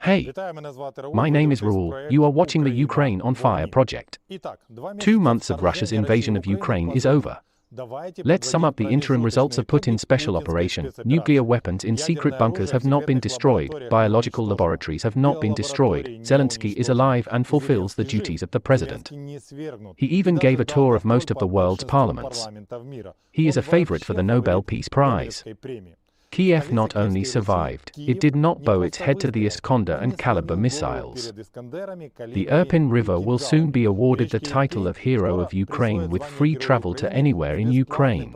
Hey, my name is Raul. You are watching the Ukraine on Fire project. 2 months of Russia's invasion of Ukraine is over. Let's sum up the interim results of Putin's special operation. Nuclear weapons in secret bunkers have not been destroyed, biological laboratories have not been destroyed, Zelensky is alive and fulfills the duties of the president. He even gave a tour of most of the world's parliaments. He is a favorite for the Nobel Peace Prize. Kiev not only survived, it did not bow its head to the Iskander and Kalibr missiles. The Irpin River will soon be awarded the title of Hero of Ukraine with free travel to anywhere in Ukraine.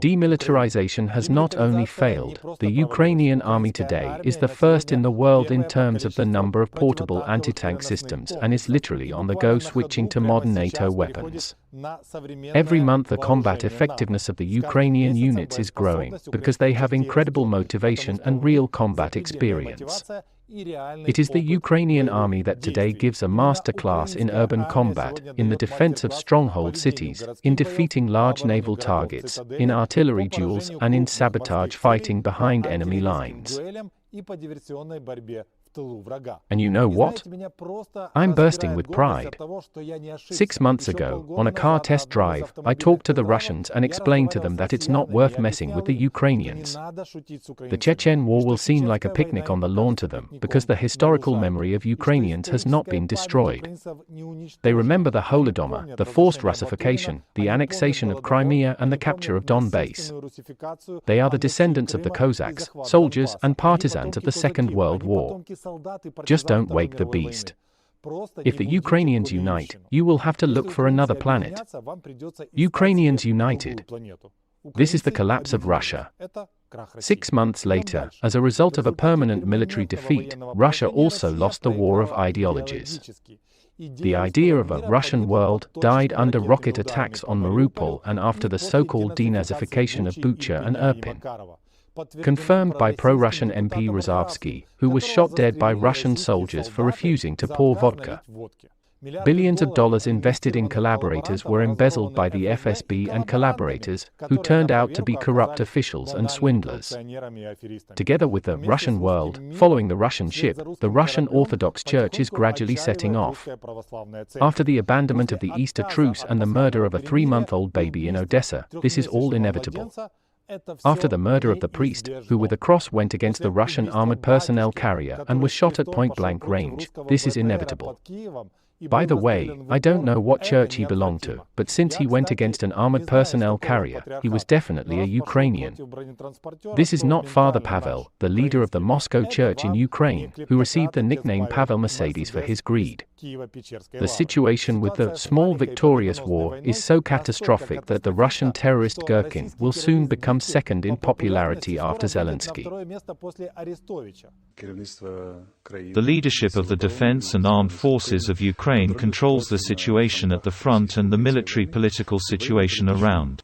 Demilitarization has not only failed, the Ukrainian army today is the first in the world in terms of the number of portable anti-tank systems and is literally on the go switching to modern NATO weapons. Every month the combat effectiveness of the Ukrainian units is growing because they have incredible motivation and real combat experience. It is the Ukrainian army that today gives a master class in urban combat, in the defense of stronghold cities, in defeating large naval targets, in artillery duels and in sabotage fighting behind enemy lines. And you know what? I'm bursting with pride. 6 months ago, on a car test drive, I talked to the Russians and explained to them that it's not worth messing with the Ukrainians. The Chechen war will seem like a picnic on the lawn to them, because the historical memory of Ukrainians has not been destroyed. They remember the Holodomor, the forced Russification, the annexation of Crimea and the capture of Donbass. They are the descendants of the Cossacks, soldiers and partisans of the Second World War. Just don't wake the beast. If the Ukrainians unite, you will have to look for another planet. Ukrainians united. This is the collapse of Russia. 6 months later, as a result of a permanent military defeat, Russia also lost the war of ideologies. The idea of a Russian world died under rocket attacks on Mariupol and after the so-called denazification of Bucha and Irpin. Confirmed by pro-Russian MP Rozavsky, who was shot dead by Russian soldiers for refusing to pour vodka. Billions of dollars invested in collaborators were embezzled by the FSB and collaborators, who turned out to be corrupt officials and swindlers. Together with the Russian world, following the Russian ship, the Russian Orthodox Church is gradually setting off. After the abandonment of the Easter truce and the murder of a 3-month-old baby in Odessa, this is all inevitable. After the murder of the priest, who with a cross went against the Russian armored personnel carrier and was shot at point-blank range, this is inevitable. By the way, I don't know what church he belonged to, but since he went against an armored personnel carrier, he was definitely a Ukrainian. This is not Father Pavel, the leader of the Moscow Church in Ukraine, who received the nickname Pavel Mercedes for his greed. The situation with the small victorious war is so catastrophic that the Russian terrorist Gherkin will soon become second in popularity after Zelensky. The leadership of the defense and armed forces of Ukraine controls the situation at the front and the military-political situation around.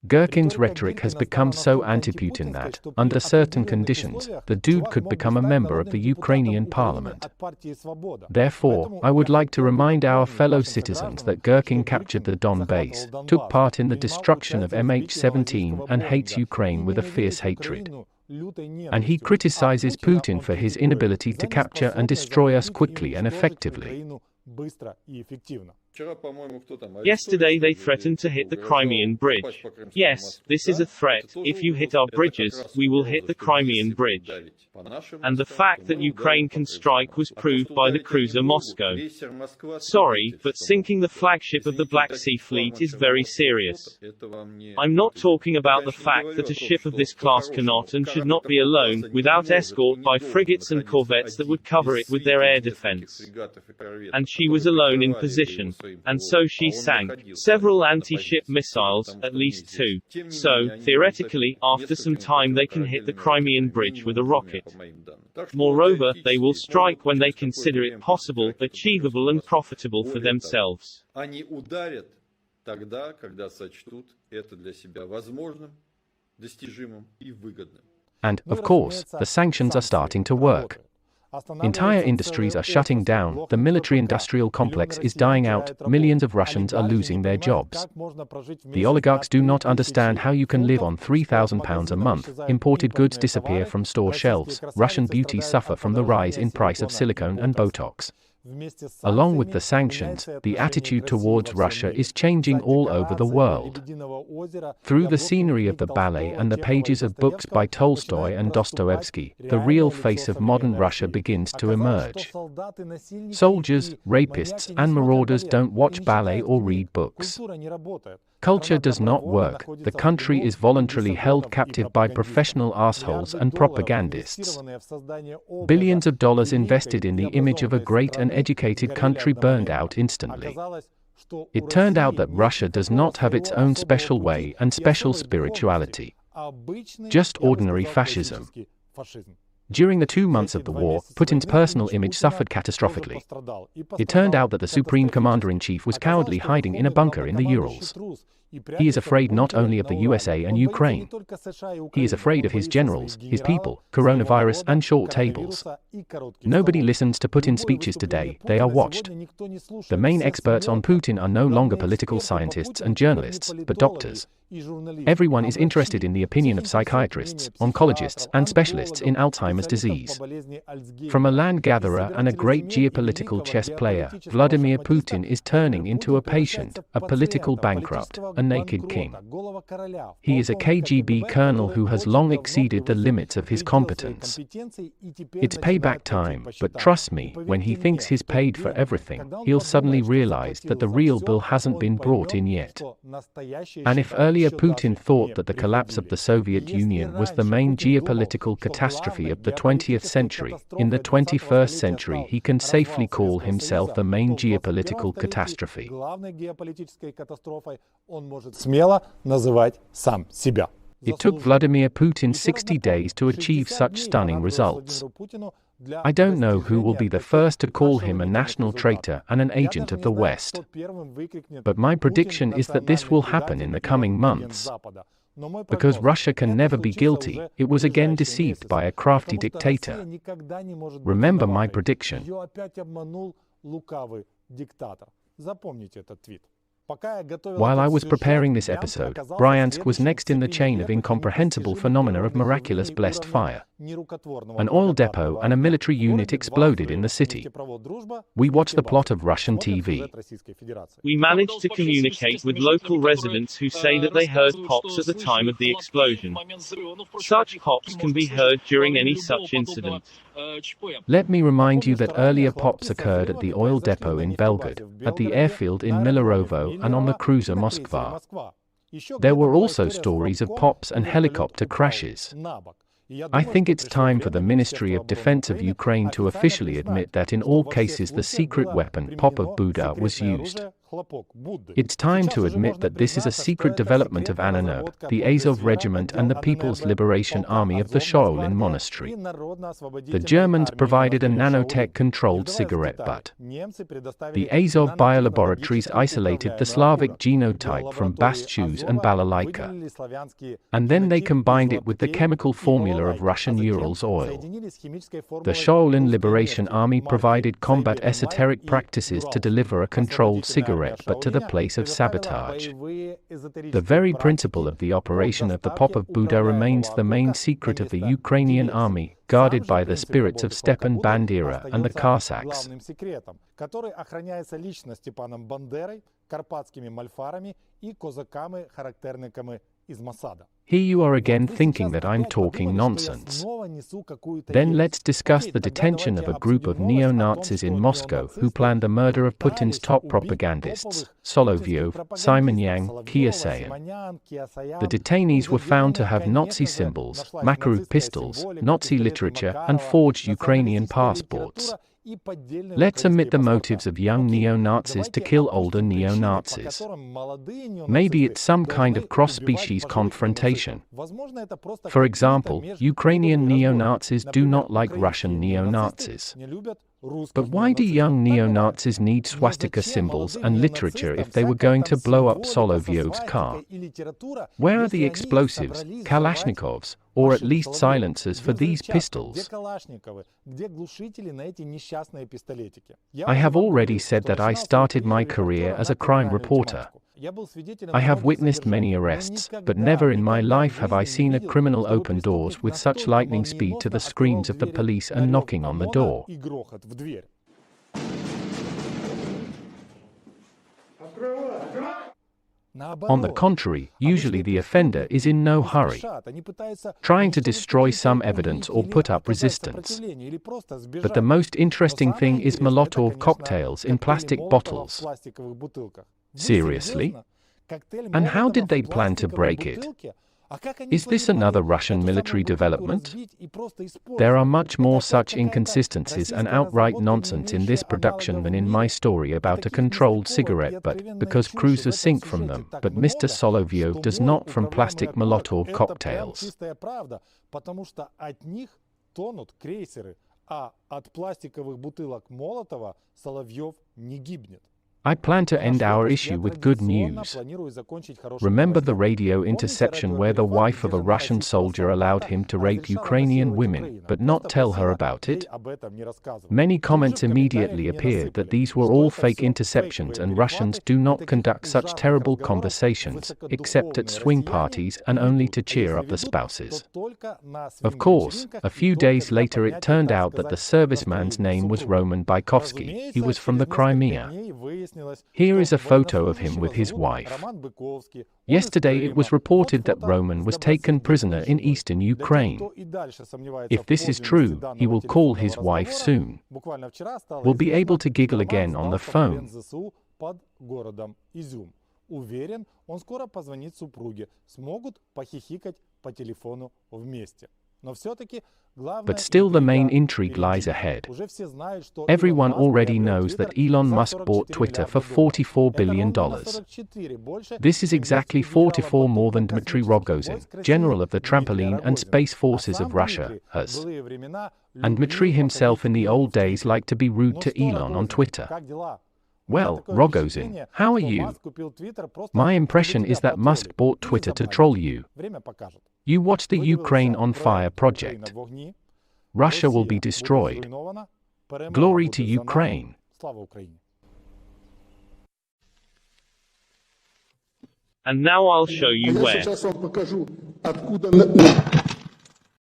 Gherkin's rhetoric has become so anti-Putin that, under certain conditions, the dude could become a member of the Ukrainian parliament. Therefore, I would like to remind our fellow citizens that Gherkin captured the Donbass, took part in the destruction of MH17 and hates Ukraine with a fierce hatred. And he criticizes Putin for his inability to capture and destroy us quickly and effectively. Yesterday they threatened to hit the Crimean Bridge. Yes, this is a threat. If you hit our bridges, we will hit the Crimean Bridge. And the fact that Ukraine can strike was proved by the cruiser Moscow. Sorry, but sinking the flagship of the Black Sea Fleet is very serious. I'm not talking about the fact that a ship of this class cannot and should not be alone, without escort by frigates and corvettes that would cover it with their air defense. And she was alone in position. And so she sank several anti-ship missiles, at least 2. So, theoretically, after some time they can hit the Crimean Bridge with a rocket. Moreover, they will strike when they consider it possible, achievable and profitable for themselves. And, of course, the sanctions are starting to work. Entire industries are shutting down, the military-industrial complex is dying out, millions of Russians are losing their jobs. The oligarchs do not understand how you can live on £3,000 a month, imported goods disappear from store shelves, Russian beauties suffer from the rise in price of silicone and Botox. Along with the sanctions, the attitude towards Russia is changing all over the world. Through the scenery of the ballet and the pages of books by Tolstoy and Dostoevsky, the real face of modern Russia begins to emerge. Soldiers, rapists, and marauders don't watch ballet or read books. Culture does not work, the country is voluntarily held captive by professional assholes and propagandists. Billions of dollars invested in the image of a great and educated country burned out instantly. It turned out that Russia does not have its own special way and special spirituality. Just ordinary fascism. During the 2 months of the war, Putin's personal image suffered catastrophically. It turned out that the Supreme Commander-in-Chief was cowardly hiding in a bunker in the Urals. He is afraid not only of the USA and Ukraine. He is afraid of his generals, his people, coronavirus and short tables. Nobody listens to Putin's speeches today, they are watched. The main experts on Putin are no longer political scientists and journalists, but doctors. Everyone is interested in the opinion of psychiatrists, oncologists, and specialists in Alzheimer's disease. From a land gatherer and a great geopolitical chess player, Vladimir Putin is turning into a patient, a political bankrupt, a naked king. He is a KGB colonel who has long exceeded the limits of his competence. It's payback time, but trust me, when he thinks he's paid for everything, he'll suddenly realize that the real bill hasn't been brought in yet. And if earlier Putin thought that the collapse of the Soviet Union was the main geopolitical catastrophe of the 20th century, in the 21st century he can safely call himself the main geopolitical catastrophe. It took Vladimir Putin 60 days to achieve such stunning results. I don't know who will be the first to call him a national traitor and an agent of the West. But my prediction is that this will happen in the coming months. Because Russia can never be guilty, it was again deceived by a crafty dictator. Remember my prediction. While I was preparing this episode, Bryansk was next in the chain of incomprehensible phenomena of miraculous blessed fire. An oil depot and a military unit exploded in the city. We watched the plot of Russian TV. We managed to communicate with local residents who say that they heard pops at the time of the explosion. Such pops can be heard during any such incident. Let me remind you that earlier pops occurred at the oil depot in Belgorod, at the airfield in Milarovo and on the cruiser Moskva. There were also stories of pops and helicopter crashes. I think it's time for the Ministry of Defense of Ukraine to officially admit that in all cases the secret weapon Pop of Buddha was used. It's time to admit that this is a secret development of Antonov, the Azov Regiment and the People's Liberation Army of the Shaolin Monastery. The Germans provided a nanotech-controlled cigarette butt. The Azov biolaboratories isolated the Slavic genotype from Bastshoes and Balalaika. And then they combined it with the chemical formula of Russian Urals oil. The Shaolin Liberation Army provided combat esoteric practices to deliver a controlled cigarette but to the place of sabotage. The very principle of the operation of the Pop of Buddha remains the main secret of the Ukrainian army, guarded by the spirits of Stepan Bandera and the Cossacks. Here you are again thinking that I'm talking nonsense. Then let's discuss the detention of a group of neo-Nazis in Moscow who planned the murder of Putin's top propagandists, Solovyov, Simonyan, Kiasayan. The detainees were found to have Nazi symbols, Makarov pistols, Nazi literature, and forged Ukrainian passports. Let's omit the motives of young neo-Nazis to kill older neo-Nazis. Maybe it's some kind of cross-species confrontation. For example, Ukrainian neo-Nazis do not like Russian neo-Nazis. But why do young neo-Nazis need swastika symbols and literature if they were going to blow up Solovyov's car? Where are the explosives, Kalashnikovs, or at least silencers for these pistols? I have already said that I started my career as a crime reporter. I have witnessed many arrests, but never in my life have I seen a criminal open doors with such lightning speed to the screams of the police and knocking on the door. On the contrary, usually the offender is in no hurry, trying to destroy some evidence or put up resistance. But the most interesting thing is Molotov cocktails in plastic bottles. Seriously? And how did they plan to break it? Is this another Russian military development? There are much more such inconsistencies and outright nonsense in this production than in my story about a controlled cigarette butt, because cruisers sink from them, but Mr. Solovyov does not from plastic Molotov cocktails. I plan to end our issue with good news. Remember the radio interception where the wife of a Russian soldier allowed him to rape Ukrainian women, but not tell her about it? Many comments immediately appeared that these were all fake interceptions and Russians do not conduct such terrible conversations, except at swing parties and only to cheer up the spouses. Of course, a few days later it turned out that the serviceman's name was Roman Bykovsky. He was from the Crimea. Here is a photo of him with his wife. Yesterday it was reported that Roman was taken prisoner in eastern Ukraine. If this is true, he will call his wife soon. We'll be able to giggle again on the phone. But still the main intrigue lies ahead. Everyone already knows that Elon Musk bought Twitter for $44 billion. This is exactly 44 more than Dmitry Rogozin, general of the trampoline and space forces of Russia, has. And Dmitry himself in the old days liked to be rude to Elon on Twitter. Well, Rogozin, how are you? My impression is that Musk bought Twitter to troll you. You watch the Ukraine on Fire project. Russia will be destroyed. Glory to Ukraine. And now I'll show you where.